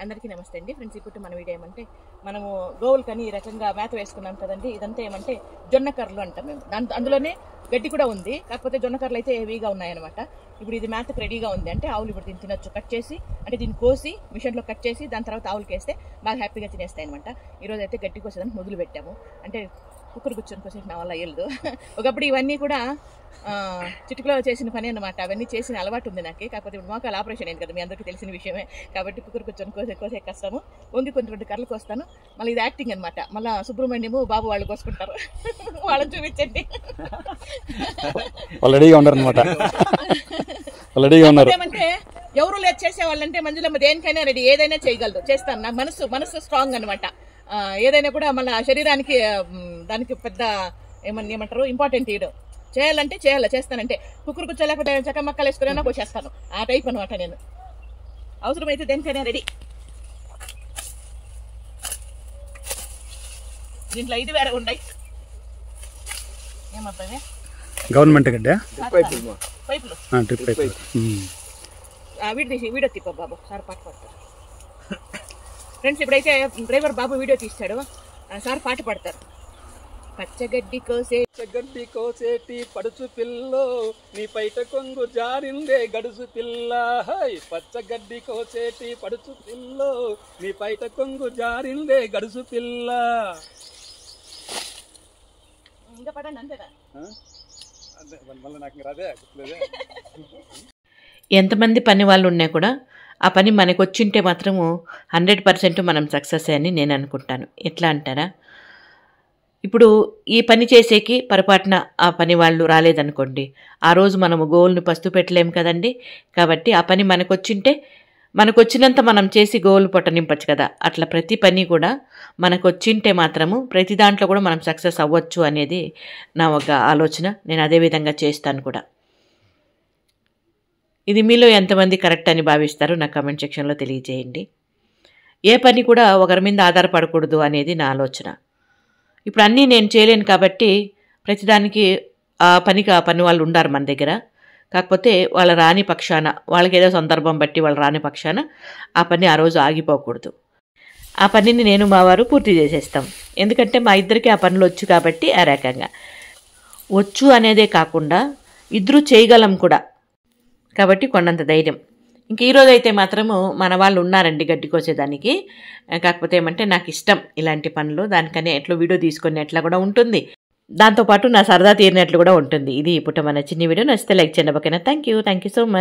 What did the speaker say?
అందరికీ నమస్తే అండి ఫ్రెండ్స్. ఇప్పుడు మన వీడియో ఏమంటే మనము గోవులకని ఈ రకంగా మేత వేసుకున్నాం కదండి. ఇదంతా ఏమంటే జొన్న కర్రలు అంటాం మేము. అందులోనే గడ్డి కూడా ఉంది, కాకపోతే జొన్న కర్రలు అయితే హెవీగా ఉన్నాయన్నమాట. ఇప్పుడు ఇది మేతకు రెడీగా ఉంది అంటే ఆవులు ఇప్పుడు దీన్ని తినొచ్చు. కట్ చేసి అంటే దీన్ని కోసి మిషన్లో కట్ చేసి దాని తర్వాత ఆవులకి వేస్తే బాగా హ్యాపీగా తినేస్తాయి అనమాట. ఈరోజు అయితే గడ్డి కోసేదానికి మొదలు పెట్టాము. అంటే కుక్కరు కూర్చొని కోసేసి నా వల్ల అయ్యలేదు. ఒకప్పుడు ఇవన్నీ కూడా చిటికలో చేసిన పని అన్నమాట. అవన్నీ చేసిన అలవాటు ఉంది నాకు. కాకపోతే ఇప్పుడు మోకాలు ఆపరేషన్ అయింది కదా, మీ అందరికీ తెలిసిన విషయమే. కాబట్టి కుక్కరు కూర్చొని కోసే కష్టము. వంగి కొన్ని కర్రలు కోస్తాను. మళ్ళీ ఇది యాక్టింగ్ అనమాట. మళ్ళీ సుబ్రహ్మణ్యము బాబు వాళ్ళు కోసుకుంటారు. వాళ్ళని చూపించండి. ఏమంటే ఎవరు లేదు చేసేవాళ్ళంటే మంజులమ్మ దేనికైనా రెడీ, ఏదైనా చేయగలదు, చేస్తాను. నాకు మనసు స్ట్రాంగ్ అనమాట. ఏదైనా కూడా మన శరీరానికి దానికి పెద్ద ఏమంటారు ఇంపార్టెంట్ ఇవ్వడం. చేయాలంటే చేస్తానంటే కుక్కరు కూర్చోలేకపోతే చక్క మక్కలు వేసుకున్నా పోసేస్తాను. ఆ టైప్ అనమాట నేను. అవసరమైతే దేనికైనా రెడీ. దీంట్లో 5 వేరే ఉన్నాయి. ఏమవుతాయి గవర్నమెంట్ గడ్డ పైపులు వీడియో తిప్ప బాబు సార్ పాట పాడతారు. ఫ్రెండ్స్ ఇప్పుడైతే డ్రైవర్ బాబు వీడియో తీస్తాడు, సార్ పాట పాడతారు. పచ్చగడ్డి కోసేటి పడుచు పిల్లో నీ పైట కొంగు జారిందే గడుసు పిల్ల. పచ్చగడ్డి కోసేటి పడుచు పిల్లో నీ పైట కొంగు జారిందే గడుసు పిల్ల. ఇంకా పడండి అంతేనా? ఎంతమంది పని వాళ్ళు ఉన్నా కూడా ఆ పని మనకు వచ్చింటే మాత్రము 100% మనం సక్సెస్ అని నేను అనుకుంటాను. ఎట్లా అంటారా, ఇప్పుడు ఈ పని చేసేకి పొరపాటున ఆ పని వాళ్ళు రాలేదనుకోండి, ఆ రోజు మనము గోల్ని పస్తు పెట్టలేము కదండి. కాబట్టి ఆ పని మనకు వచ్చింటే మనకు వచ్చినంత మనం చేసి గోల్ పొట్ట నింపచ్చు కదా. అట్లా ప్రతి పని కూడా మనకు వచ్చింటే మాత్రము ప్రతి దాంట్లో కూడా మనం సక్సెస్ అవ్వచ్చు అనేది నా ఒక ఆలోచన. నేను అదే విధంగా చేస్తాను కూడా. ఇది మీలో ఎంతమంది కరెక్ట్ అని భావిస్తారో నా కామెంట్ సెక్షన్లో తెలియజేయండి. ఏ పని కూడా ఒకరి మీద ఆధారపడకూడదు అనేది నా ఆలోచన. ఇప్పుడు అన్నీ నేను చేయలేను కాబట్టి ప్రతిదానికి ఆ పని వాళ్ళు ఉండారు మన దగ్గర. కాకపోతే వాళ్ళ రాని పక్షాన, వాళ్ళకి ఏదో సందర్భం బట్టి వాళ్ళు రాని పక్షాన ఆ పని ఆ రోజు ఆగిపోకూడదు. ఆ పనిని నేను మా వారు పూర్తి చేసేస్తాం. ఎందుకంటే మా ఇద్దరికి ఆ పనులు వచ్చు కాబట్టి ఆ రకంగా వచ్చు అనేదే కాకుండా ఇద్దరు చేయగలం కూడా. కాబట్టి కొండంత ధైర్యం. ఇంక ఈరోజు అయితే మాత్రము మన వాళ్ళు ఉన్నారండి గడ్డి కోసేదానికి. కాకపోతే ఏమంటే నాకు ఇష్టం ఇలాంటి పనులు, దానికనే ఎట్లా వీడియో తీసుకుని ఎట్లా కూడా ఉంటుంది, దాంతోపాటు నా సరదా తీరినట్లు కూడా ఉంటుంది. ఇది ఇప్పుడు మన చిన్న వీడియో. నచ్చితే లైక్ చేయండి. ఓకేనా? Thank you so much.